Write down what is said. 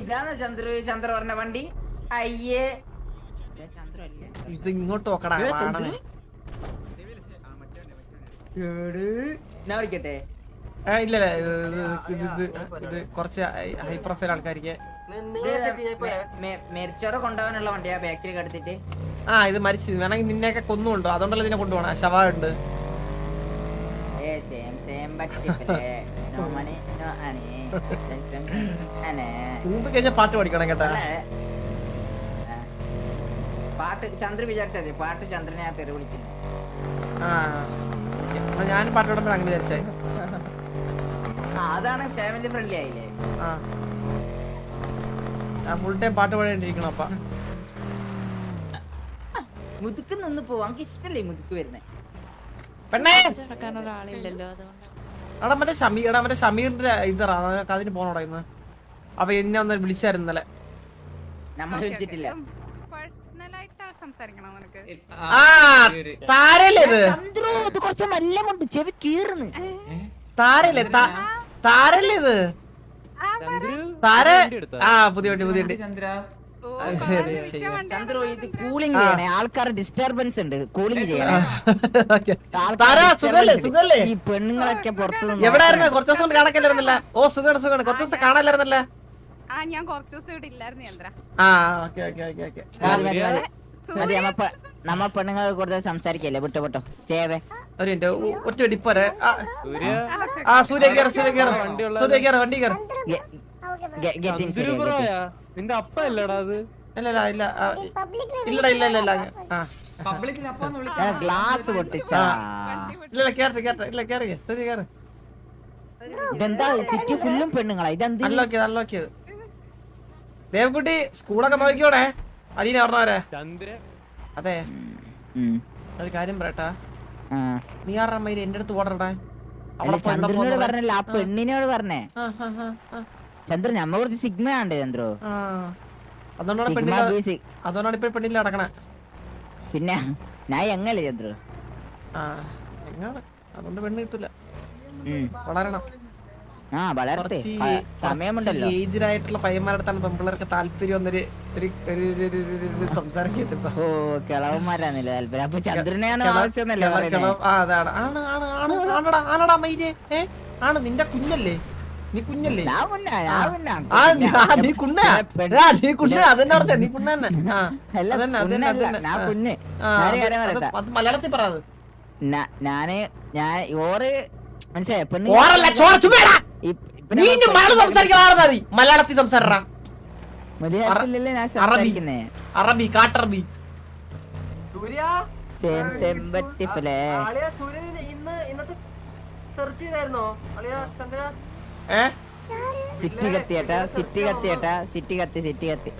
ഇതാണ് ചന്ദ്ര പറഞ്ഞ വണ്ടി. അയ്യേ ഇത് ഇങ്ങോട്ട് നോക്കടാ. ഞാൻ വിളിക്കട്ടെ? ഇല്ല ഇത് കുറച്ച് ഹൈ പ്രൊഫൈൽ ആൾക്കാർക്ക്. മെരിച്ചോറ കൊണ്ടുപോകാനുള്ള വണ്ടിയാ ബാക്കിൽ കടത്തിട്ട്. ഇത് മരിച്ചു വേണമെങ്കിൽ നിന്നെയൊക്കെ കൊന്നുകൊണ്ടോ, അതുകൊണ്ടല്ലേ ഇതിനെ കൊണ്ടുപോകണം. ശവമുണ്ട്. കഴിഞ്ഞ പാട്ട് പഠിക്കണം കേട്ടാ. പാട്ട് ചന്ദ്ര വിചാരിച്ചാ മതി. പാട്ട് ചന്ദ്രനെ ആ തെറി വിളിക്കുന്നു. ഞാനും പാട്ട് പാടുമ്പോ അങ്ങനെ വിചാരിച്ചേ. അതാണ് ഫാമിലി ഫ്രണ്ട്ലി ആയില്ലേ. ഫുൾ ടൈം പാട്ട് പാടിണ്ടിരിക്കണം. അപ്പ മുതുക്ക് നിന്ന് പോവാ. എനിക്ക് ഇഷ്ടല്ലേ മുതുക്ക് വരുന്നേ. പെണ്ണേ എടാ മറ്റേ ഷമീറിന്റെ ഇതറാ അതിന് പോണോടാ ഇന്ന്. അപ്പൊ എന്നെ ഒന്ന് വിളിച്ചായിരുന്നു ഇന്നലെ. നമ്മൾ വിളിച്ചിട്ടില്ല. താരല്ലേ ഇത്? കുറച്ച് മല്ലമുണ്ട്, ചെവി കീറുന്നു. താരല്ലേ താരല്ലേ ഇത്? താര പുതിയ വണ്ടി ചന്ദ്ര ഇത് കൂളിംഗ് ചെയ്യണേ. ആൾക്കാരുടെ ഡിസ്റ്റർബൻസ് ഉണ്ട്. കൂളിംഗ് ചെയ്യണേ. ഈ പെണ്ണുങ്ങളൊക്കെ പുറത്തു. എവിടെയായിരുന്നു? കുറച്ച് ദിവസം കാണാനില്ലായിരുന്നല്ല. ഓ സുഖമാണ് കുറച്ച് ദിവസം കാണാനില്ലായിരുന്നല്ല. ഞാൻ കുറച്ച് ദിവസം ഇവിടെ ഇല്ലായിരുന്നു ചന്ദ്ര. നമ്മ പെണ്ണുങ്ങൾ കൂടുതൽ സംസാരിക്കല്ലേ. വിട്ടോ സ്റ്റേ അവേ. ഒറ്റ വെടിപ്പോരെ. സൂര്യ വണ്ടി കയറി. നിന്റെ അപ്പ അല്ലടാ അത്? ഇല്ലടാ. ഗ്ലാസ് പൊട്ടിച്ചാ. ഇതെന്താ ചുറ്റി ഫുള്ളും പെണ്ണുങ്ങളാ. ഇതെന്താ അൺലോക്കിയത്? ദേവക്കുട്ടി സ്കൂളൊക്കെ നോക്കിയോടെ. അലീന പറഞ്ഞവരെ. അതെ ഒരു കാര്യം പറയട്ടാ. നീ ആരുടെ മൈര് എന്റെ അടുത്ത് ഓടണ്ടാ. ചന്ദ്രനോട് പറഞ്ഞല്ല, ആ പെണ്ണിനോട് പറഞ്ഞേ. ചന്ദ്രൻ നമ്മ കുറച്ച് സിഗ്മ ആണ് ചന്ദ്രോ. അതുകൊണ്ടാണ് ഇപ്പൊ പെണ്ണില്ല അടക്കണ. പിന്നെ ഞാൻ എങ്ങല്ലേ ചന്ദ്രു. അതുകൊണ്ട് പെണ്ണ് കിട്ടൂല. വളരണം. സമയമുണ്ടല്ലോ. ഏജ്ഡ് ആയിട്ടുള്ള പയ്യന്മാരടുത്താണ് പെൺപിള്ളേർക്ക് താല്പര്യം എന്നൊരു സംസാരം കേട്ടിപ്പോ. കിളവന്മാരാണല്ലേ താല്പര്യം. അപ്പൊ ചന്ദ്രനെയാണ് ആണടാ മൈരേ. ആണ് നിന്റെ കുഞ്ഞല്ലേ? നീ കുഞ്ഞല്ലേ? നീ കുഞ്ഞ അതെന്നെ പറഞ്ഞ. നീ കുഞ്ഞ മലയാളത്തിൽ പറയാത്. ഓറ് മനസ്സിലായി. മലയാളത്തിൽ സംസാരിക്കണ. അറബി കാട്ടറബി. സിറ്റി കത്തിയേട്ടാ. സിറ്റി കത്തി. സിറ്റി കത്തി.